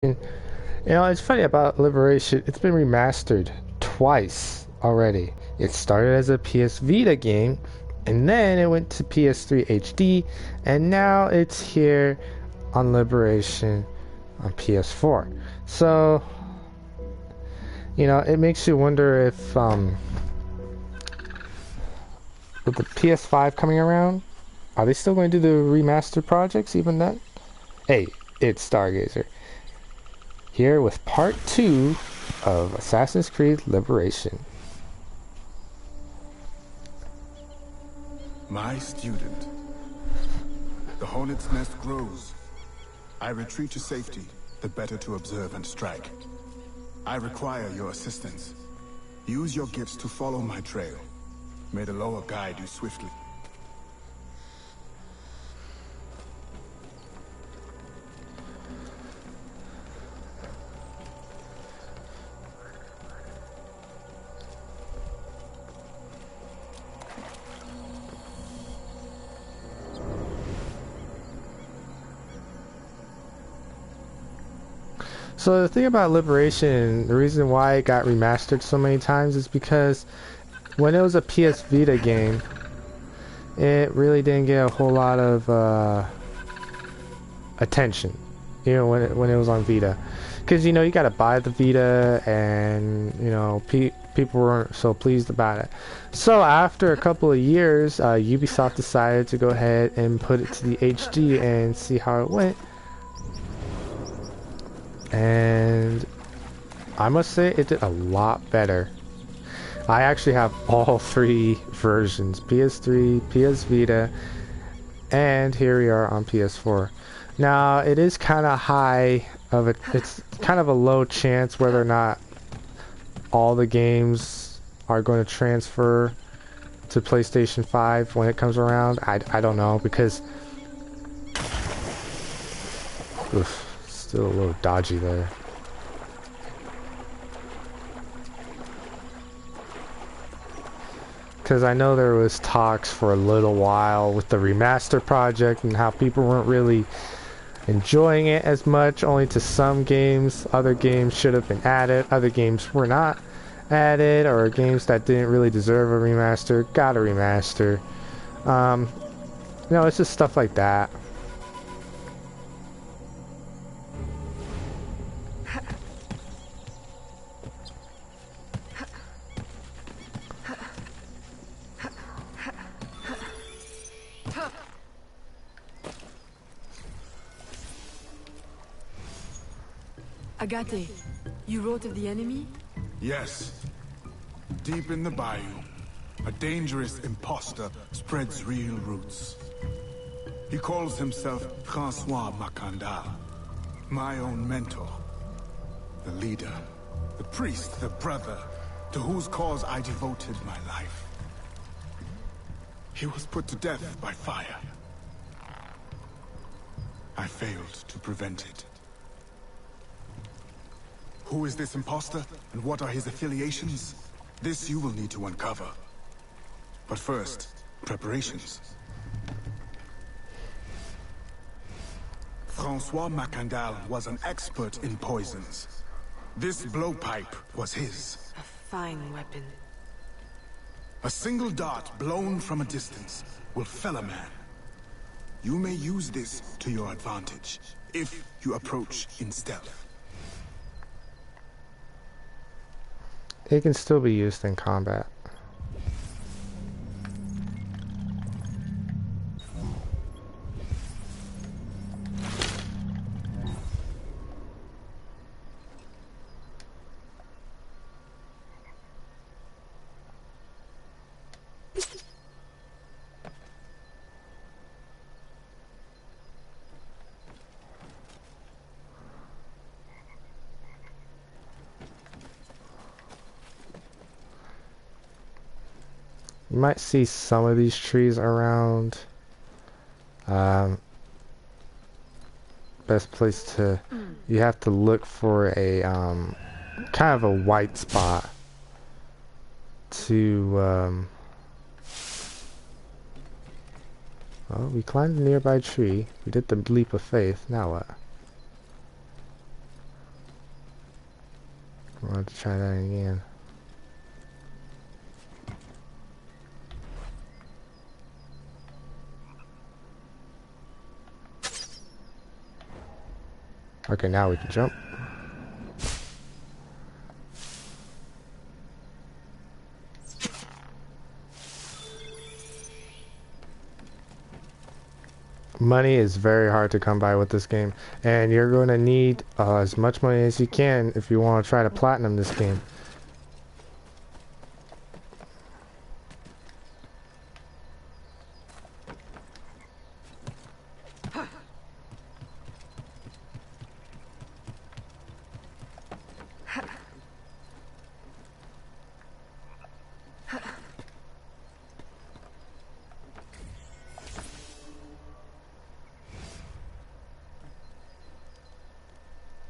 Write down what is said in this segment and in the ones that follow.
You know, it's funny about Liberation. It's been remastered twice already. It started as a PS Vita game, and then it went to PS3 HD, and now it's here on Liberation on PS4. So, you know, it makes you wonder if, with the PS5 coming around, are they still going to do the remastered projects even then? Hey, it's Stargazer here with part 2 of Assassin's Creed Liberation. My student. The hornet's nest grows. I retreat to safety, the better to observe and strike. I require your assistance. Use your gifts to follow my trail. May the lower guide you swiftly. So the thing about Liberation, the reason why it got remastered so many times is because when it was a PS Vita game, it really didn't get a whole lot of attention, you know, when it was on Vita, because you know you got to buy the Vita, and you know people weren't so pleased about it. So after a couple of years, Ubisoft decided to go ahead and put it to the HD and see how it went. And I must say it did a lot better. I actually have all three versions, PS3, PS Vita, and here we are on PS4. Now it is kind of high of it. It's kind of a low chance whether or not all the games are going to transfer to PlayStation 5 when it comes around. I don't know, because oof, still a little dodgy there. Because I know there was talks for a little while with the remaster project and how people weren't really enjoying it as much, only to some games. Other games should have been added, other games were not added, or games that didn't really deserve a remaster got a remaster. You know, it's just stuff like that. Agate, you wrote of the enemy? Yes. Deep in the bayou, a dangerous imposter spreads real roots. He calls himself Francois Macandal, my own mentor. The leader, the priest, the brother, to whose cause I devoted my life. He was put to death by fire. I failed to prevent it. Who is this imposter, and what are his affiliations? This you will need to uncover. But first, preparations. Francois Macandal was an expert in poisons. This blowpipe was his. A fine weapon. A single dart blown from a distance will fell a man. You may use this to your advantage, if you approach in stealth. It can still be used in combat. You might see some of these trees around. Best place to... You have to look for a kind of a white spot to... Well, we climbed a nearby tree. We did the leap of faith. Now what? I'll have to try that again. Okay, now we can jump. Money is very hard to come by with this game, and you're going to need as much money as you can if you want to try to platinum this game.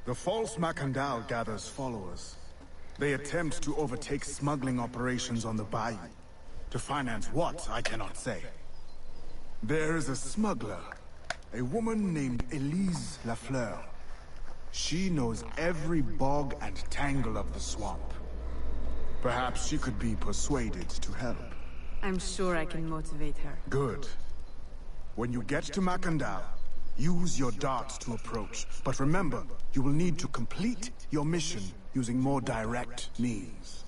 The false Macandal gathers followers. They attempt to overtake smuggling operations on the bayou. To finance what, I cannot say. There is a smuggler, a woman named Elise Lafleur. She knows every bog and tangle of the swamp. Perhaps she could be persuaded to help. I'm sure I can motivate her. Good. When you get to Macandal, use your darts to approach. But remember, you will need to complete your mission using more direct means.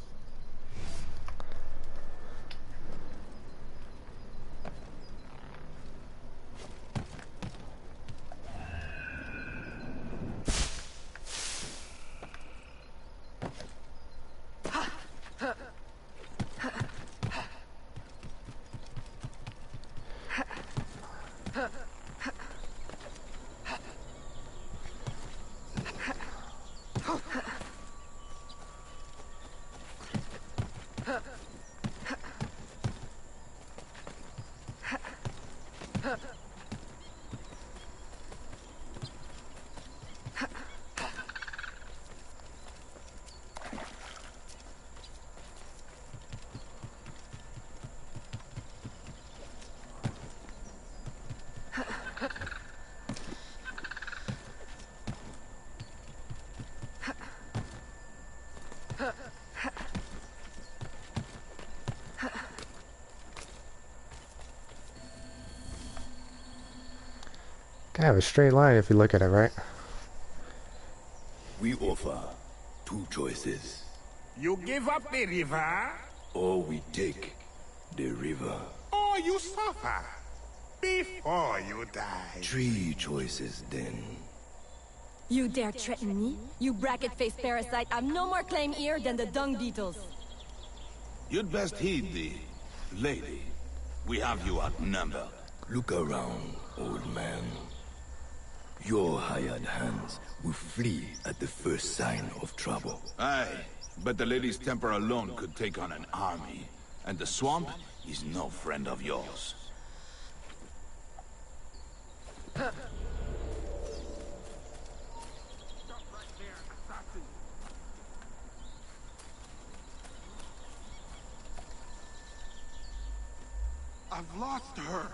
Kind of a straight line if you look at it, right? We offer two choices. You give up the river, Or we take the river. or you suffer before you die. Three choices then. You dare threaten me? You bracket-faced parasite, I've no more claim here than the dung beetles. You'd best heed the lady. We have you outnumbered. Look around, old man. Your hired hands will flee at the first sign of trouble. Aye, but the lady's temper alone could take on an army. And the swamp is no friend of yours. I've lost her.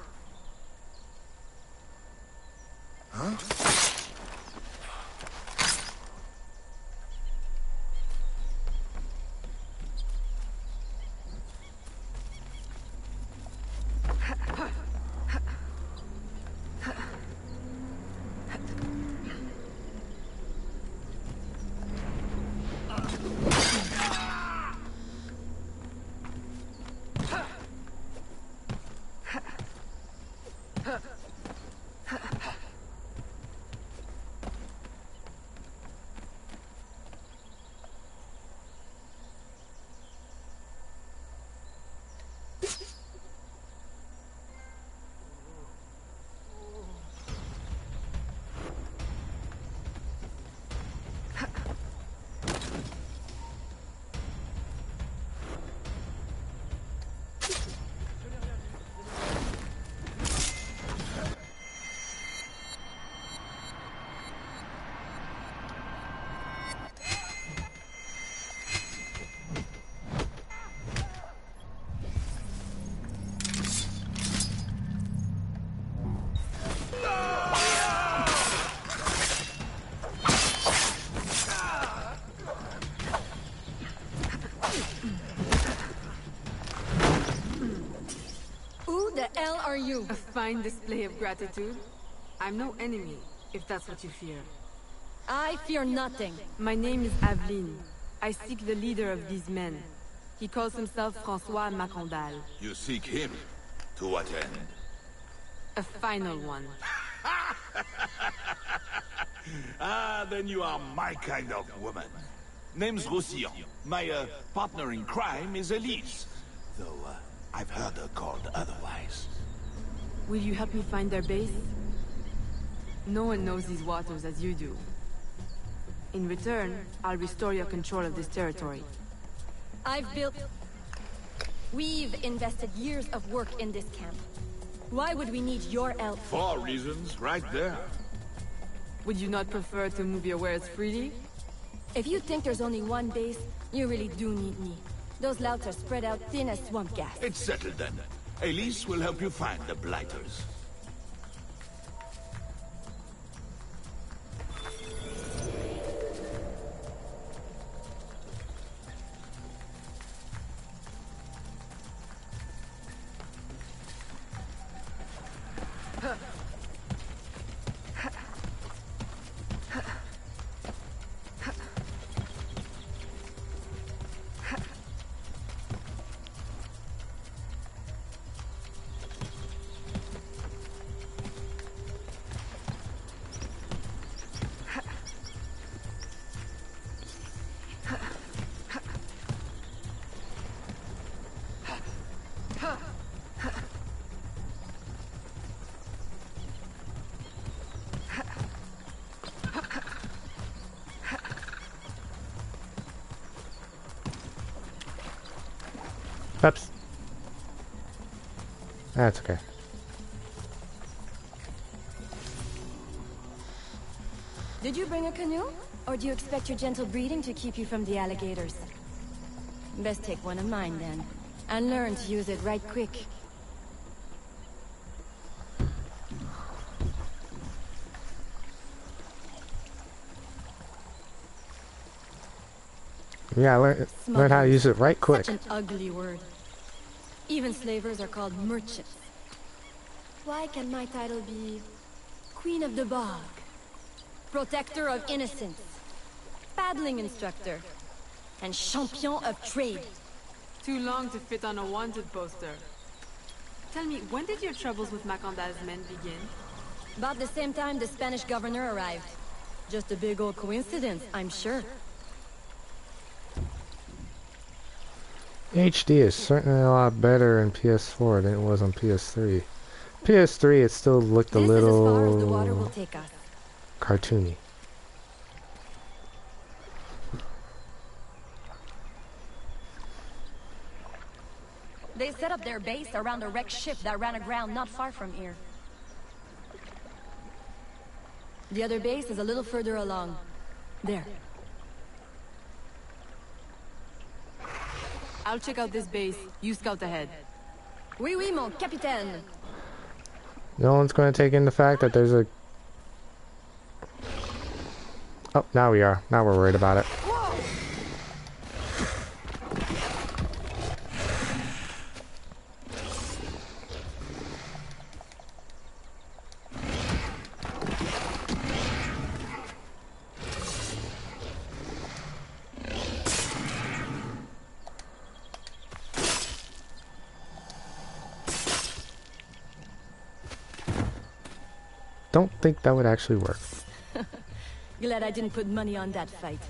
you? A fine display of gratitude. I'm no enemy, if that's what you fear. I fear nothing. My name is Aveline. I seek the leader of these men. He calls himself François Macandal. You seek him? To what end? A final one. Ah, then you are my kind of woman. Name's Roussillon. My partner in crime is Elise. Though I've heard her called otherwise. Will you help me find their base? No one knows these waters as you do. In return, I'll restore your control of this territory. We've invested years of work in this camp. Why would we need your help? 4 reasons, right there. Would you not prefer to move your wares freely? If you think there's only one base, you really do need me. Those louts are spread out thin as swamp gas. It's settled then. Elise will help you find the Blighters. Oops. That's okay. Did you bring a canoe? Or do you expect your gentle breeding to keep you from the alligators? Best take one of mine then. And learn to use it right quick. Yeah, learn how to use it right quick. Such an ugly word. Even slavers are called merchants. Why can my title be Queen of the Bog, Protector of Innocence, Paddling Instructor, and Champion of Trade? Too long to fit on a wanted poster. Tell me, when did your troubles with Macandal's men begin? About the same time the Spanish governor arrived. Just a big old coincidence, I'm sure. HD is certainly a lot better in PS4 than it was on PS3. PS3 it still looked a This is as far as the little water will take us. cartoony. They set up their base around a wrecked ship that ran aground not far from here. The other base is a little further along. There. I'll check out this base. You scout ahead. Oui, oui, mon capitaine. No one's going to take in the fact that there's a... Oh, now we are. Now we're worried about it. Don't think that would actually work. Glad I didn't put money on that fight.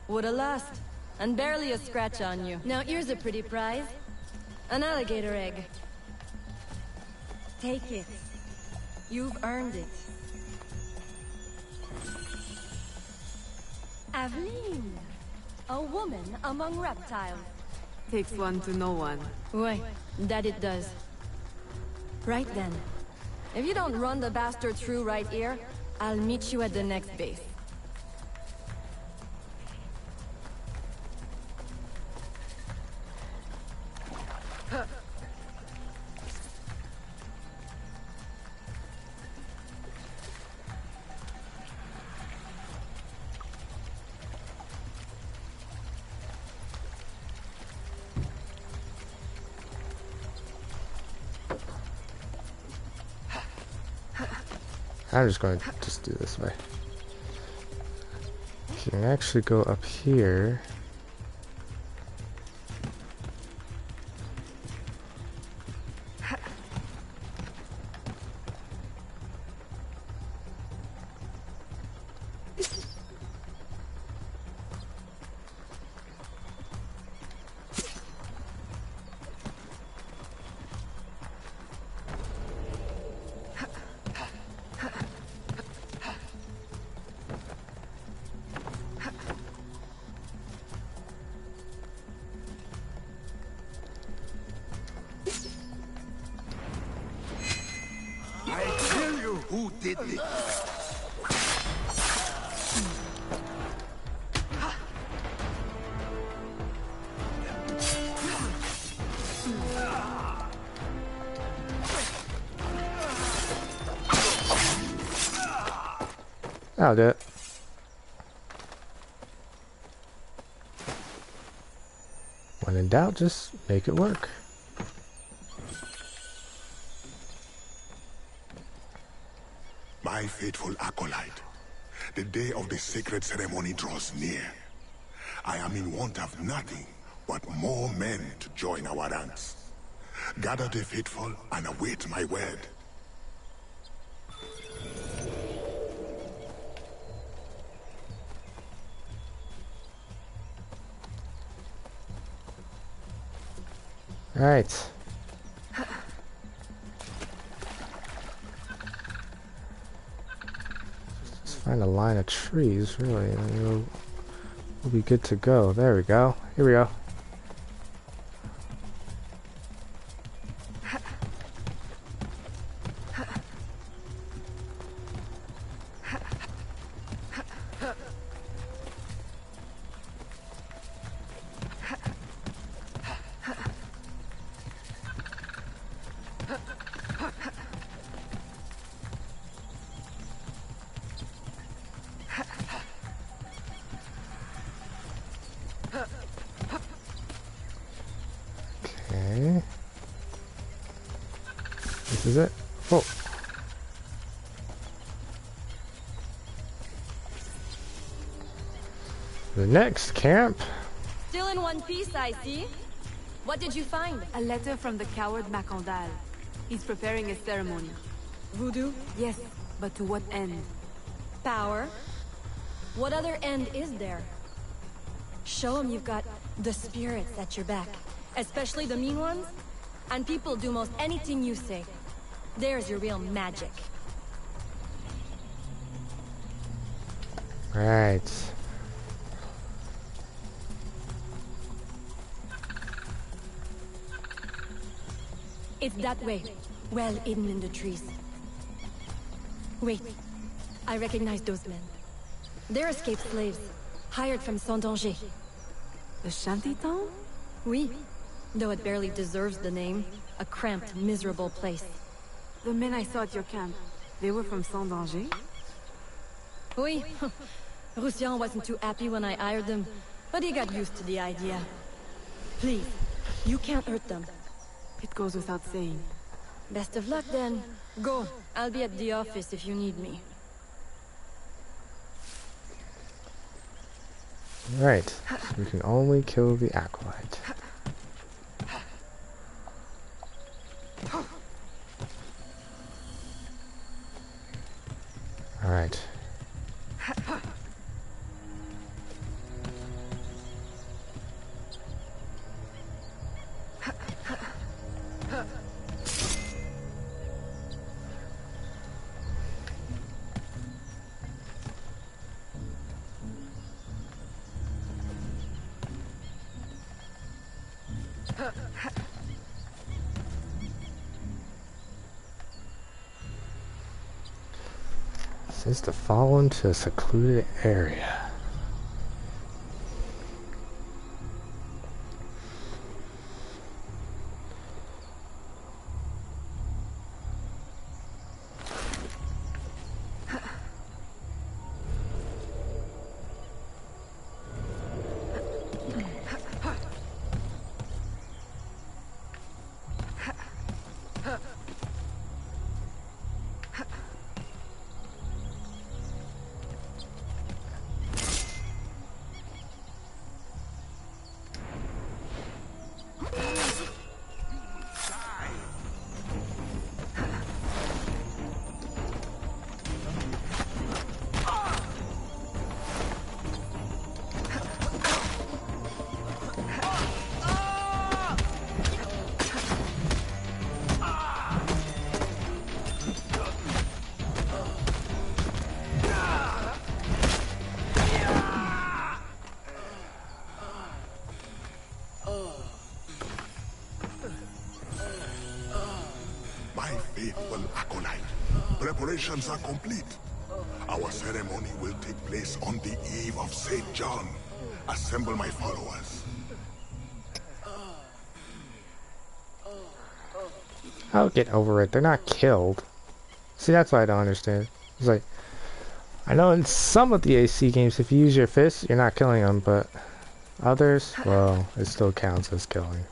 Woulda lost. And barely a scratch on you. Now here's a pretty prize. An alligator egg. Take it. You've earned it. Aveline. A woman among reptiles. Takes one to know one. Ouais, that it does. Right then. If you don't run the bastard through right here, I'll meet you at the next base. I'm just going to just do this way. You can actually go up here. Who did this? I'll do it. When in doubt, just make it work. My faithful acolyte, the day of the sacred ceremony draws near. I am in want of nothing but more men to join our ranks. Gather the faithful and await my word. All right. Find a line of trees, really, and we'll be good to go. There we go. Here we go. Okay. This is it. Oh. The next camp. Still in one piece, I see. What did you find? A letter from the coward Macandal. He's preparing a ceremony. Voodoo? Yes, but to what end? Power? What other end is there? Show him you've got the spirits at your back. Especially the mean ones. And people do most anything you say. There's your real magic. Right. It's that way. Well hidden in the trees. Wait. I recognize those men. They're escaped slaves. Hired from Saint-Danger. The shantytown? Oui. Though it barely deserves the name. A cramped, miserable place. The men I saw at your camp, they were from Saint-Danger? Oui. Roussillon wasn't too happy when I hired them, but he got used to the idea. Please, you can't hurt them. It goes without saying. Best of luck then. Go. I'll be at the office if you need me. Right. So we can only kill the acolyte. All right. Since the fallen to a secluded area. preparations are complete. Our ceremony will take place on the eve of St. John. Assemble my followers. I'll get over it. They're not killed. See, that's what I don't understand. It's like, I know in some of the AC games, if you use your fists, you're not killing them, but others, well, it still counts as killing.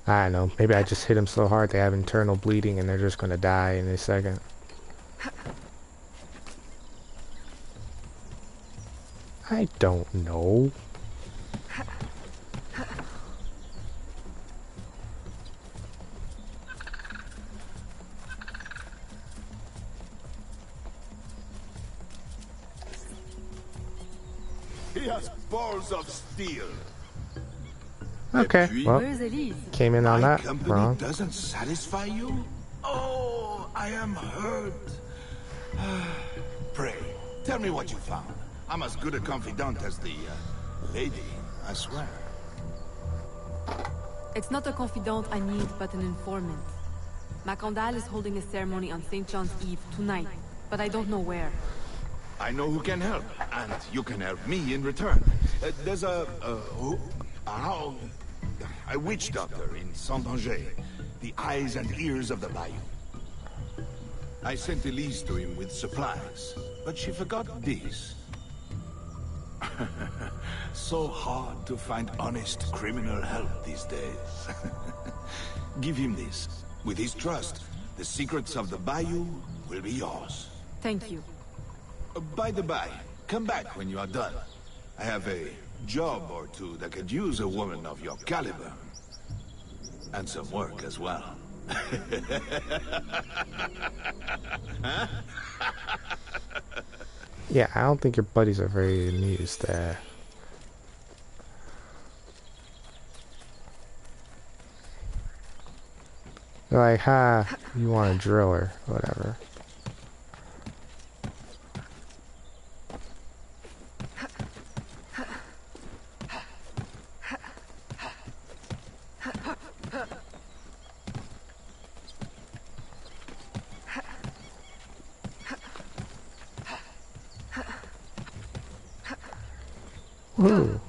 I don't know. Maybe I just hit them so hard they have internal bleeding and they're just gonna die in a second. I don't know. He has balls of steel. Okay, well, Where's Elise? came in on My that company wrong. doesn't satisfy you? Oh, I am hurt. Pray, tell me what you found. I'm as good a confidant as the lady, I swear. It's not a confidant I need, but an informant. Macandal is holding a ceremony on St. John's Eve tonight, but I don't know where. I know who can help, and you can help me in return. There's a witch doctor in Saint-Anger, the eyes and ears of the bayou. I sent Elise to him with supplies, but she forgot this. So hard to find honest criminal help these days. Give him this. With his trust, the secrets of the bayou will be yours. Thank you. By the by, come back when you are done. I have a job or two that could use a woman of your caliber. And some work as well. Huh? Yeah, I don't think your buddies are very amused there. They're like, ha, you want a driller, whatever. Ooh.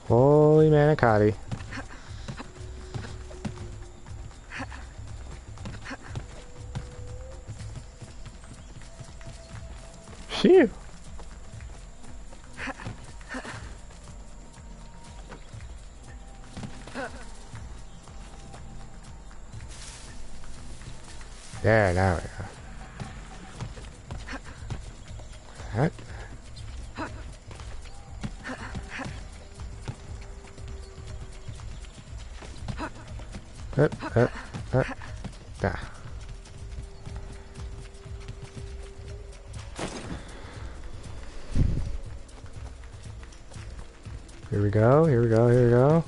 Holy manicotti. Phew. There, now we go. That. Da. Here we go, here we go, here we go.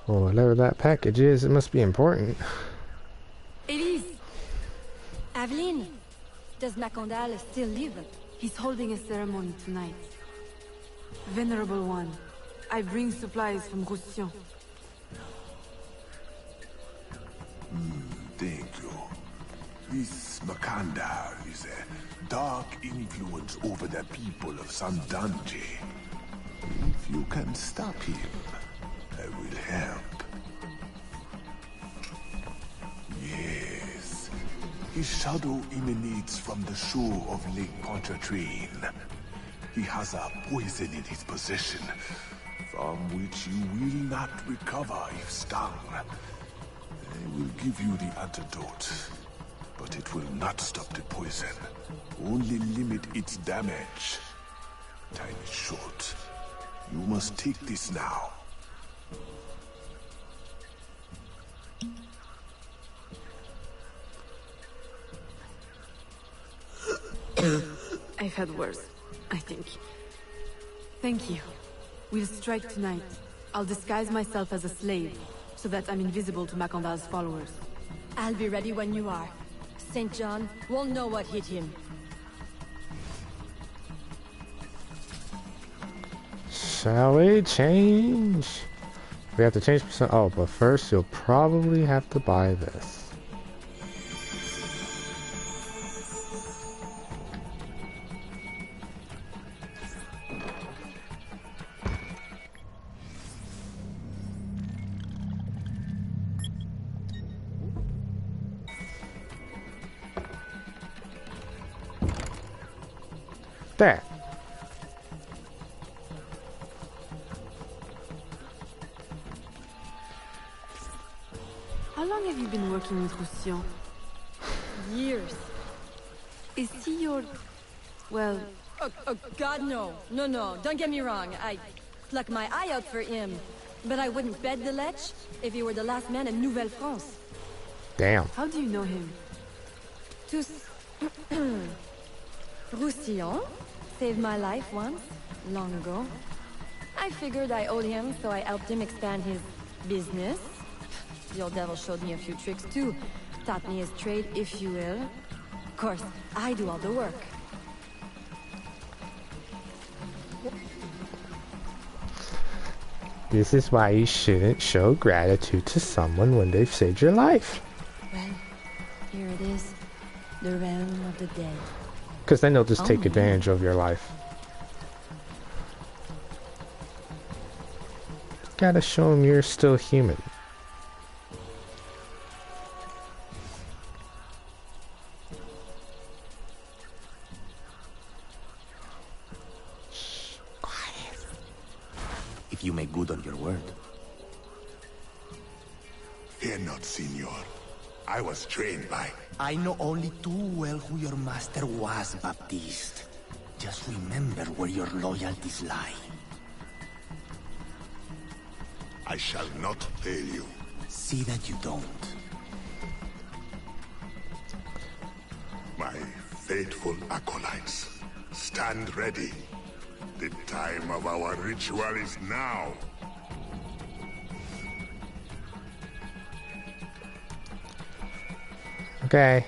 Well, whatever that package is, it must be important. Elise! Aveline, does Macandal still live? He's holding a ceremony tonight. Venerable One, I bring supplies from Roussillon. Thank you. This Makanda is a dark influence over the people of Sandanji. If you can stop him, I will help. Yes. His shadow emanates from the shore of Lake Pontchartrain. He has a poison in his possession, from which you will not recover if stung. I will give you the antidote, but it will not stop the poison. Only limit its damage. Time is short. You must take this now. I've had worse, I think. Thank you. We'll strike tonight. I'll disguise myself as a slave, so that I'm invisible to Makanda's followers. I'll be ready when you are. St. John won't know what hit him. Shall we change? We have to change percent. Oh, but first you'll probably have to buy this. There. How long have you been working with Roussillon? Years. Is he your... well... Oh, God, no. No, don't get me wrong. I pluck my eye out for him. But I wouldn't bet the Lech if he were the last man in Nouvelle France. Damn. How do you know him? Roussillon saved my life once, long ago. I figured I owed him, so I helped him expand his business. The old devil showed me a few tricks too. Taught me his trade, if you will. Of course, I do all the work. This is why you shouldn't show gratitude to someone when they've saved your life. Well, here it is. The realm of the dead. Because then they'll just take advantage of your life. Gotta show them you're still human. If you make good on your word. Fear not, Signor. I was trained by... I know only too well who your master was, Baptiste. Just remember where your loyalties lie. I shall not fail you. See that you don't. My faithful acolytes, stand ready. The time of our ritual is now. Okay.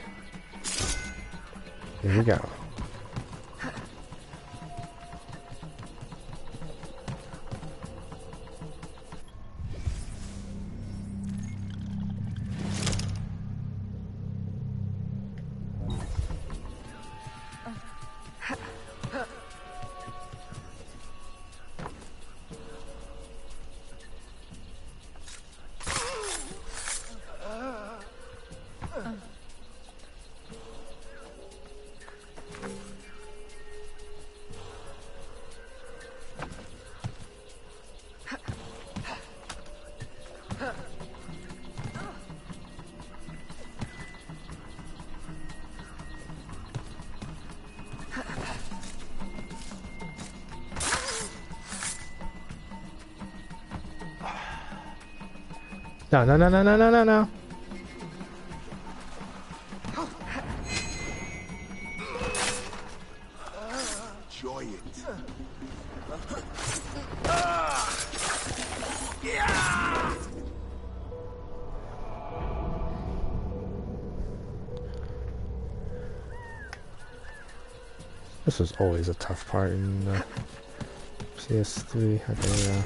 Here we go. No. Enjoy it. This was always a tough part in PS3. Okay,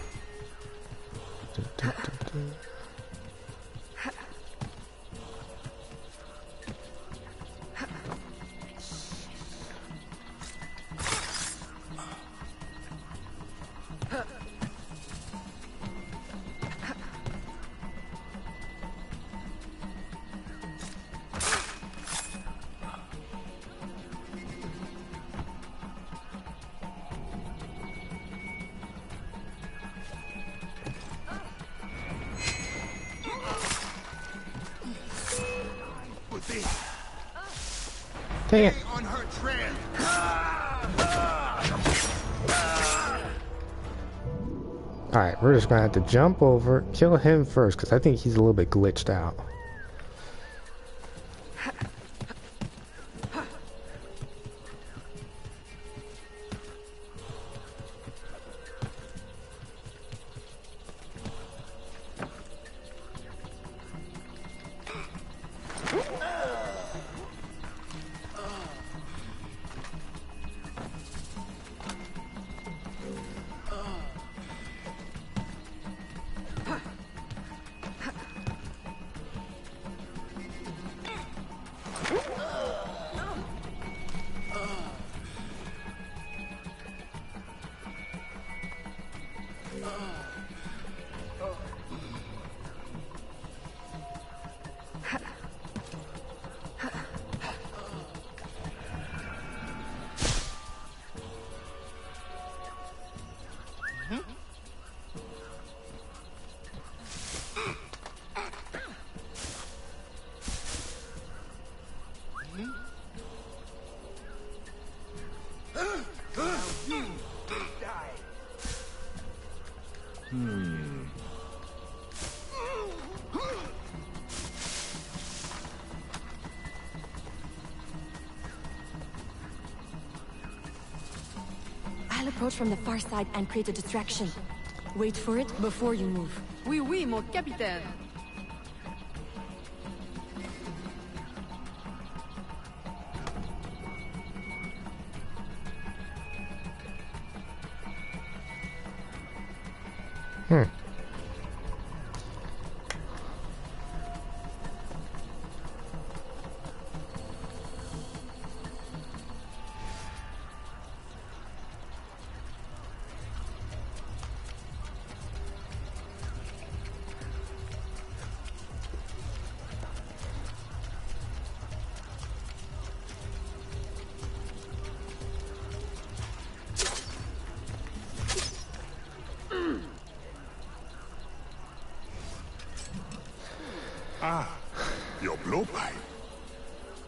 Dang it. On her trail. Alright, we're just gonna have to jump over, kill him first, because I think he's a little bit glitched out. I'll approach from the far side and create a distraction. Wait for it before you move. Oui, oui, mon capitaine. Ah, your blowpipe.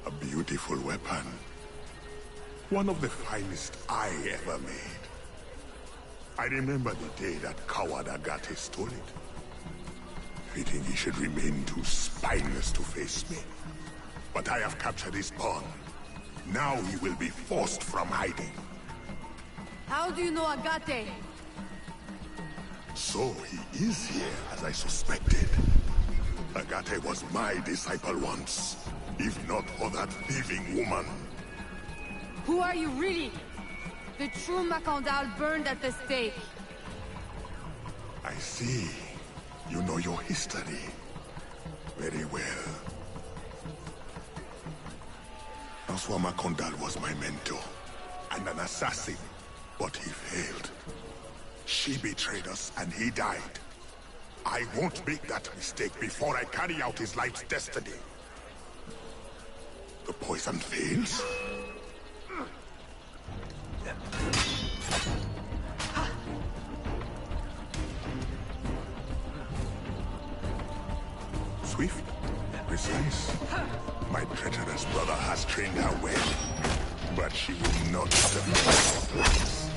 A beautiful weapon. One of the finest I ever made. I remember the day that coward Agate stole it. Fitting he should remain too spineless to face me. But I have captured his pawn. Now he will be forced from hiding. How do you know Agate? So he is here, as I suspected. Agate was my disciple once, if not for that thieving woman. Who are you really? The true Macandal burned at the stake. I see. You know your history. Very well. Francois Macandal was my mentor, and an assassin, but he failed. She betrayed us, and he died. I won't make that mistake before I carry out his life's destiny. The poison fails? Swift, precise. My treacherous brother has trained her well, but she will not suffice.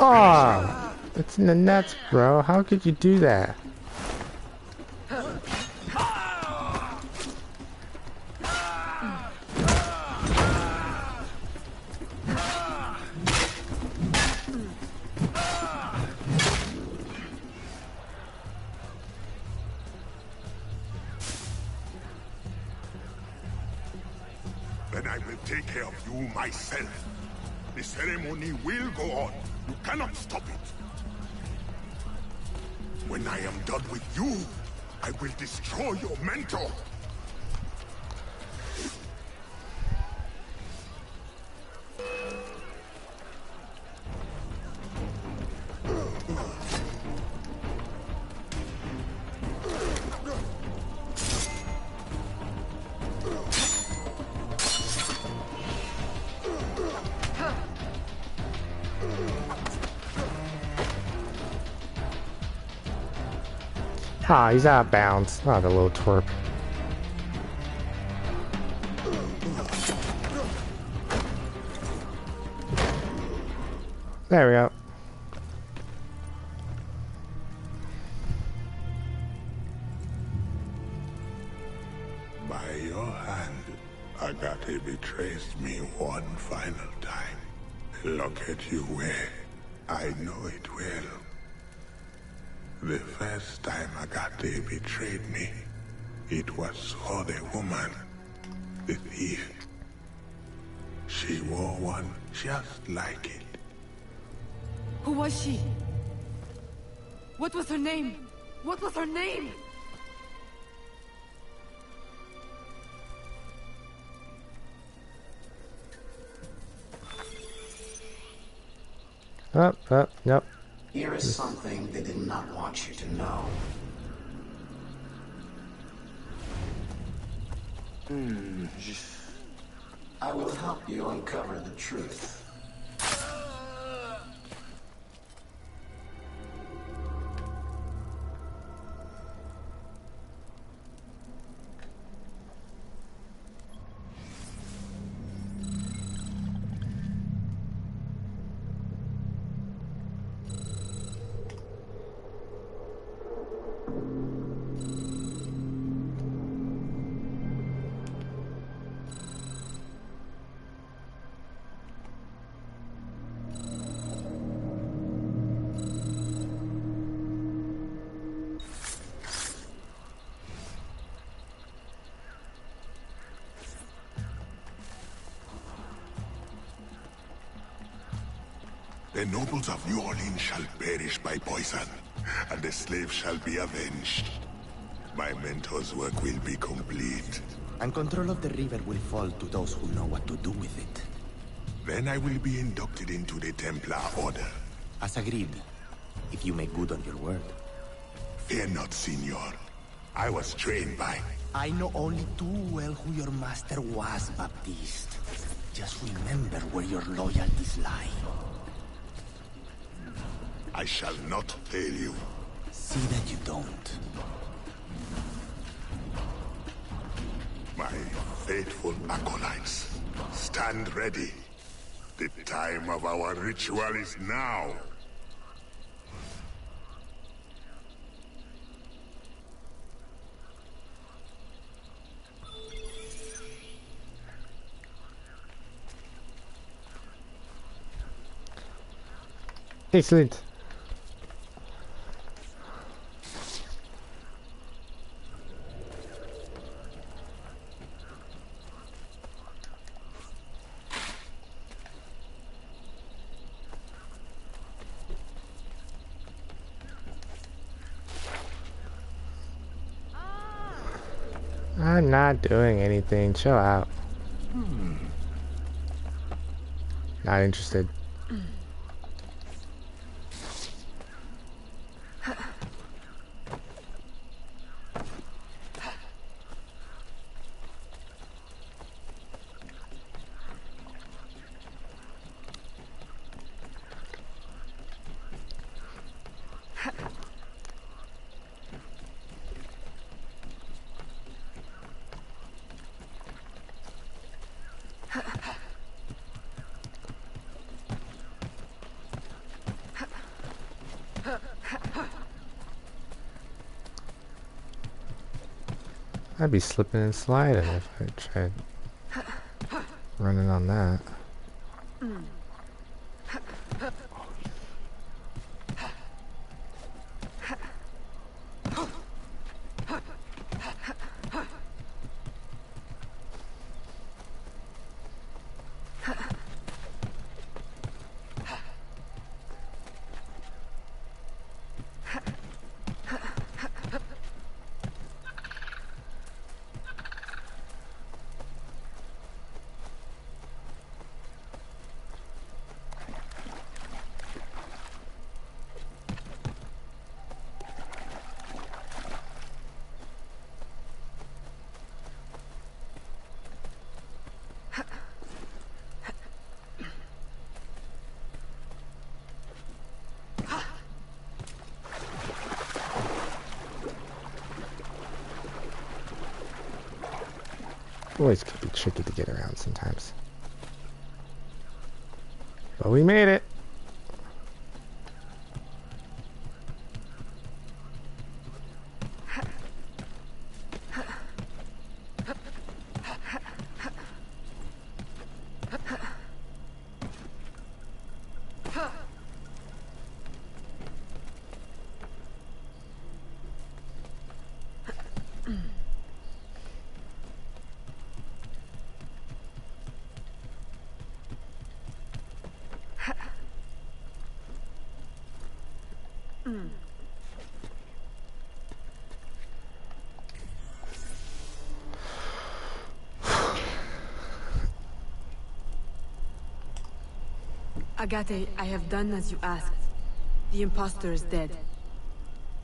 Oh, it's in the nuts, bro. How could you do that? Then I will take care of you myself. The ceremony will go on. You cannot stop it. When I am done with you, I will destroy your mentor. Ah, he's out of bounds. Ah, the little twerp. There we go. By your hand, Agate betrays me one final time. Look at you where I know it well. The first time Agate betrayed me, it was for the woman, the thief. She wore one just like it. Who was she? What was her name? What was her name? Nope. Here is something they did not want you to know. I will help you uncover the truth. The nobles of New Orleans shall perish by poison, and the slaves shall be avenged. My mentor's work will be complete. And control of the river will fall to those who know what to do with it. Then I will be inducted into the Templar Order. As agreed, if you make good on your word. Fear not, Signor. I was trained by... I know only too well who your master was, Baptiste. Just remember where your loyalties lie. I shall not fail you. See that you don't. My faithful acolytes, stand ready. The time of our ritual is now. Excellent. I'm not doing anything. Chill out. Not interested. I'd be slipping and sliding if I tried running on that. Always could be tricky to get around sometimes. But we made it. Agate, I have done as you asked. The imposter is dead.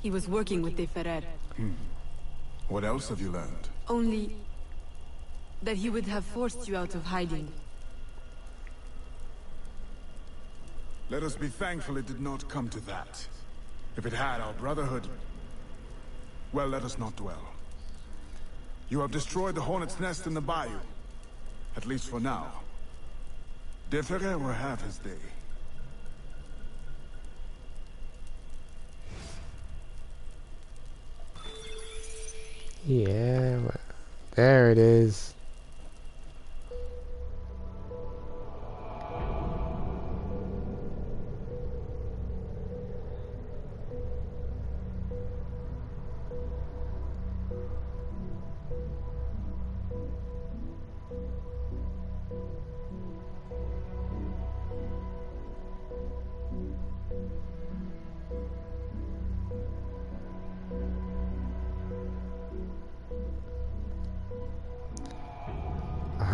He was working with De Ferrer. What else have you learned? Only that he would have forced you out of hiding. Let us be thankful it did not come to that. If it had, our brotherhood... Well, let us not dwell. You have destroyed the Hornet's Nest in the bayou. At least for now. De Ferrer will have his day. Yeah, well, there it is.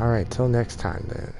Alright, till next time then.